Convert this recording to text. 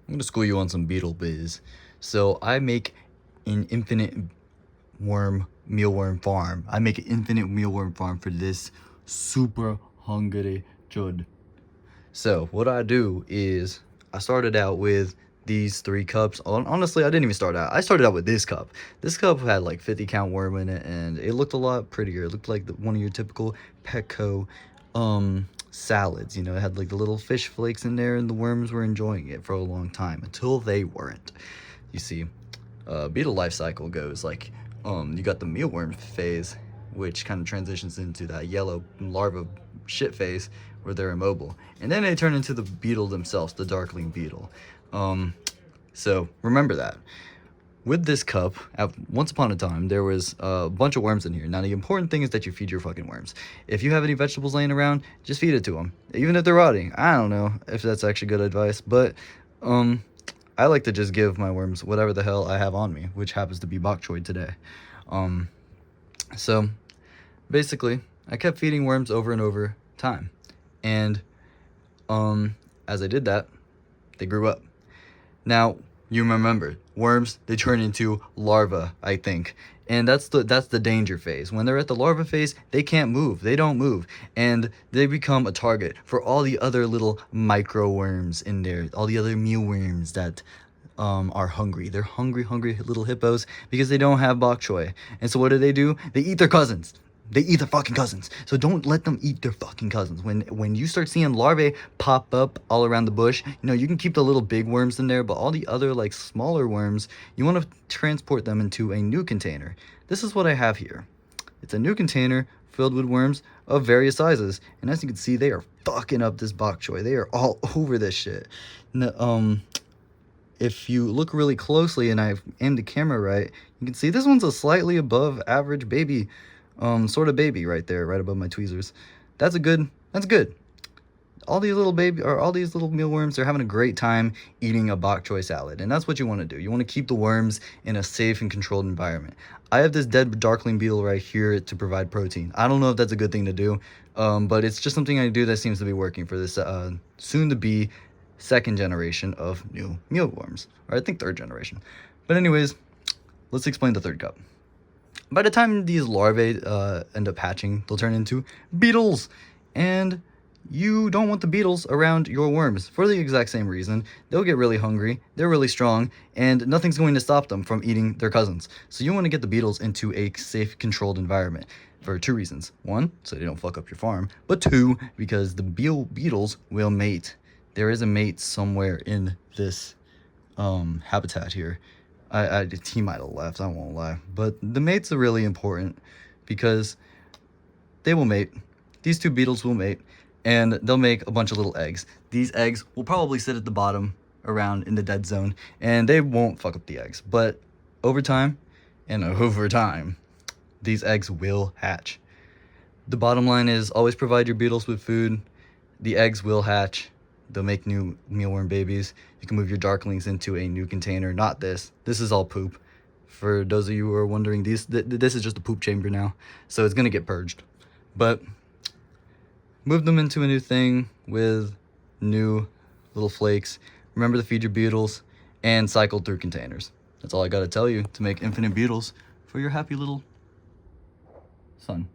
I'm gonna school you on some beetle biz. So I make an infinite worm mealworm farm. I make an infinite mealworm farm for this super hungry chud. So what I do is I started out with these 3 cups. Honestly, I didn't even start out. I started out with this cup. This cup had like 50 count worm in it, and it looked a lot prettier. It looked like one of your typical Petco salads. You know, it had like the little fish flakes in there, and the worms were enjoying it for a long time until they weren't. You see, beetle life cycle goes like you got the mealworm phase, which kind of transitions into that yellow larva shit phase where they're immobile, and then they turn into the beetle themselves, the darkling beetle. So remember that. With this cup, once upon a time, there was a bunch of worms in here. Now, the important thing is that you feed your fucking worms. If you have any vegetables laying around, just feed it to them. Even if they're rotting. I don't know if that's actually good advice, but I like to just give my worms whatever the hell I have on me, which happens to be bok choy today. So basically, I kept feeding worms over and over time. And as I did that, they grew up. Now, you remember, worms, they turn into larvae, I think. And that's the danger phase. When they're at the larva phase, they can't move. They don't move. And they become a target for all the other little micro worms in there. All the other mealworms that are hungry. They're hungry little hippos because they don't have bok choy. And so what do? They eat their cousins. They eat their fucking cousins. So don't let them eat their fucking cousins. When you start seeing larvae pop up all around the bush, you know, you can keep the little big worms in there, but all the other like smaller worms, you want to transport them into a new container. This is what I have here. It's a new container filled with worms of various sizes. And as you can see, they are fucking up this bok choy. They are all over this shit. If you look really closely and I've aimed the camera right, you can see this one's a slightly above average baby. Sort of baby right there, right above my tweezers. That's good. All these little mealworms, they're having a great time eating a bok choy salad. And that's what you want to do. You want to keep the worms in a safe and controlled environment. I have this dead darkling beetle right here to provide protein. I don't know if that's a good thing to do, but it's just something I do that seems to be working for this soon-to-be 2nd generation of new mealworms. Or I think 3rd generation. But anyways, let's explain the 3rd cup. By the time these larvae end up hatching, they'll turn into beetles. And you don't want the beetles around your worms for the exact same reason. They'll get really hungry, they're really strong, and nothing's going to stop them from eating their cousins. So you want to get the beetles into a safe, controlled environment for 2 reasons. 1, so they don't fuck up your farm. But 2, because the beetles will mate. There is a mate somewhere in this habitat here. He might have left, I won't lie. But the mates are really important because they will mate. These 2 beetles will mate, and they'll make a bunch of little eggs. These eggs will probably sit at the bottom around in the dead zone, and they won't fuck up the eggs. But over time, these eggs will hatch. The bottom line is always provide your beetles with food. The eggs will hatch. They'll make new mealworm babies. You can move your darklings into a new container. Not this. This is all poop. For those of you who are wondering, this is just a poop chamber now. So it's going to get purged. But move them into a new thing with new little flakes. Remember to feed your beetles and cycle through containers. That's all I got to tell you to make infinite beetles for your happy little son.